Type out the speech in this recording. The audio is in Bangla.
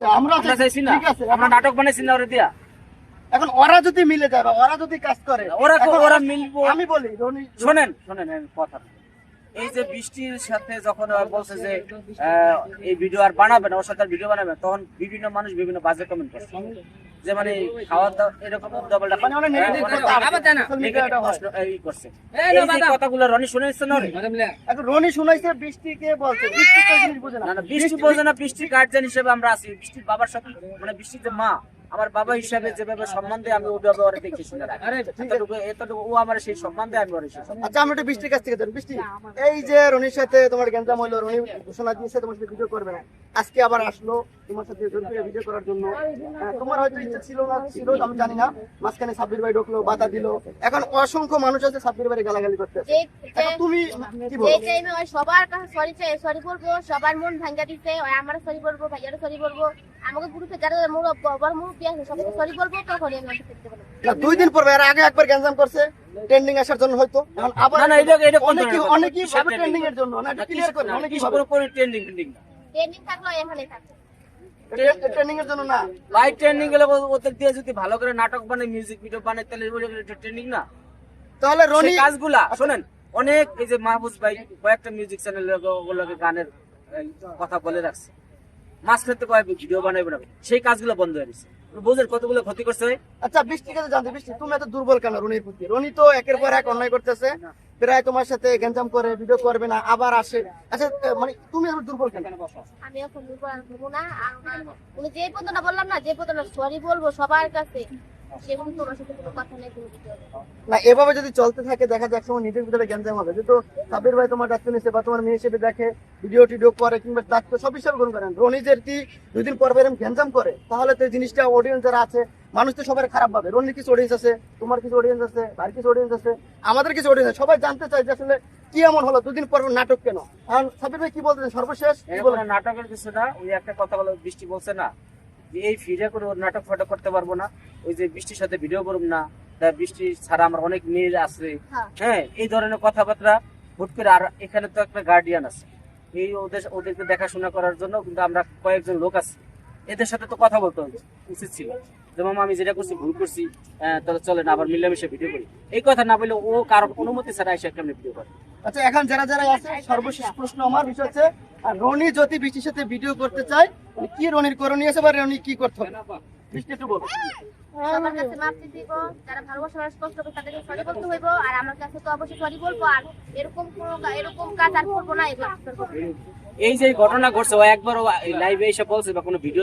আমরা আমরা চাইছি না, ঠিক আছে, আমরা নাটক বানাইছি না ওরে দিয়া। এখন ওরা যদি মিলে যায় বা ওরা যদি কাজ করে, এখন ওরা মিলবো। আমি বলি রনি, শোনেন আমি কথা, এই যে বৃষ্টির সাথে যখন বলছে যে এই ভিডিও আর বানাবে না, ওর সাথে ভিডিও বানাবে না, তখন বিভিন্ন মানুষ বিভিন্ন বাজে কমেন্ট করছে যে মানে খাওয়া দাওয়া এরকম উল্টাপাল্টা মানে ওরা negative কথা social media টা হয়। এই করছে। এই যে কথাগুলো রনি শুনেছে না রে? এখন রনি শুনাইছে বৃষ্টিকে বলছে, বৃষ্টি তো এই জিনিস বোঝে না। না বৃষ্টি বোঝে না, বৃষ্টির গার্জিয়ান হিসেবে আমরা আছি, বৃষ্টির বাবার সাথে মানে বৃষ্টির যে মা, আমার বাবা হিসাবে যেভাবে সম্মান দেয় আমি ওইভাবে ওরা দেখে শুনে রাখি। এতটুকু ও আমার সেই সম্মান দেয়, আমি ওর সেই সম্মান। আচ্ছা, আমরা একটু বৃষ্টির কাছ থেকে জানি। বৃষ্টি, এই যে রনির সাথে তোমার গ্যাঞ্জাম হইলো, রনি ঘোষণা দিয়েছে তোমার সাথে ভিডিও করবে না, আজকে আবার আসলো তোমার সাথে ভিডিও করার জন্য। তোমার হয়তো ইচ্ছা ছিল না, ছিল আমি জানি না, মাঝখানে সাব্বির ভাই ঢুকলো, বাধা দিল, এখন অসংখ্য মানুষ আছে সাব্বির ভাই গালাগালি করতে। তুমি কি বলো? এই টাইমে ওই সবার কাছে সরি বলবো, সবার মন ভাঙা দিতে, ওই আমরা সরি বলবো, ভাইয়ারও সরি বলবো, আমাকে গ্রুপে যারা বড় মুরব্বী আছে সবাইকে সরি বলবো, তখন আমি মাঠে থাকতে পারবো না, 2 দিন পর এর আগে একবার গ্যাঞ্জাম করছে ট্রেন্ডিং আসার জন্য, হয়তো এখন আবার না এটা অনেকেই ভাবে ট্রেন্ডিং এর জন্য না, এটা ক্লিয়ার করে অনেকেই ভাবে পুরো ট্রেন্ডিং না, ট্রেনিং থাকলো এখানে থাকবে। ট্রেন্ডিং এর জন্য না। ভাই ট্রেন্ডিং গেলে ওদের দিয়ে যদি ভালো করে নাটক বানায়, মিউজিক ভিডিও বানায়, তাহলে ট্রেন্ডিং না। তাহলে রনি সেই কাজগুলা শোনেন, অনেক এই যে মাহফুজ ভাই কয়েকটা মিউজিক চ্যানেল ওগুলোকে গানের কথা বলে রাখছে, মাঝখানে তো কয়েক ভিডিও বানাবে না, সেই কাজগুলো বন্ধ হয়ে গেছে। বুঝেন কতগুলো ক্ষতি করছে। আচ্ছা, বৃষ্টির কাছে জানতে, বৃষ্টি তুমি এত দুর্বল কেন রনির প্রতি? রনি তো একের পর এক অন্যায় করতেছে, প্রায় তোমার সাথে গ্যাঞ্জাম করে, ভিডিও করবে না, আবার আসে। আচ্ছা, মানে তুমি এত দুর্বল কেন? আমি এখন বলবো না, উনি যে পর্যন্ত বললাম না, যে পর্যন্ত সরি বলবো সবার কাছে, সেগুলো তোমার সাথে কোনো কথা নেই, কোনো কিছু হবে না। না, এভাবে যদি চলতে থাকে দেখা যায় একসময় নিজের ভিতরে গ্যাঞ্জাম হবে। যেহেতু সাবির ভাই তোমার দায়িত্ব নিচ্ছে বা তোমার মেয়ে হিসেবে দেখে, ভিডিও টিডিও করে কিংবা দায়িত্ব সব হিসাবে গ্রহণ করেন, রনি যদি 2 দিন পর এরকম গ্যাঞ্জাম করে, তাহলে তো এই জিনিসটা অডিয়েন্স যারা আছে, মানুষ তো সবাই খারাপ ভাবে। রনির কিছু অডিয়েন্স আছে, তোমার কিছু অডিয়েন্স আছে, ভাইয়ের কিছু অডিয়েন্স আছে, আমাদের কিছু অডিয়েন্স আছে, সবাই জানতে চায় যে আসলে কি এমন হলো 2 দিন পর নাটক কেন। কারণ সাবির ভাই কি বলতেন সর্বশেষ কি বলেন? নাটকের কিছু না, ওই একটা কথা বলে বৃষ্টি বলছে না যে এই ফিরে করে ওর নাটক ফাটক করতে পারবো না, ওই যে বৃষ্টির সাথে ভিডিও করব না, বৃষ্টি ছাড়া আমার অনেক মেয়ে আছে, হ্যাঁ এই ধরনের কথাবার্তা হুট করে। আর এখানে তো একটা গার্ডিয়ান আছে, এই ওদেরকে দেখাশোনা করার জন্য কিন্তু আমরা কয়েকজন লোক আছি, এদের সাথে তো কথা বলতে হবে উচিত ছিল যে মামা আমি যেটা করছি ভুল করছি, তাহলে চলেন আবার মিলেমিশে ভিডিও করি। এই কথা না বলে ও কারোর অনুমতি ছাড়া এসে কেমন ভিডিও করে। আচ্ছা, এখন যারা যারা আছে, সর্বশেষ প্রশ্ন আমার বিষয় হচ্ছে, আর রনি যদি বৃষ্টির সাথে ভিডিও করতে চায়, মানে কি রনির করণীয় আছে বা রনি কি করতে হবে? বৃষ্টি একটু বলো। সবার কাছে মাফি দিব, যারা ভালোবাসা কষ্ট করে তাদেরকে সরি বলতে হইব, আর আমার কাছে তো অবশ্যই সরি বলবো, আর এরকম কাজ আর করবো না, এগুলো এই যে ঘটনা ঘটছে, ও একবার লাইভে এসে বলছে বা কোনো ভিডিও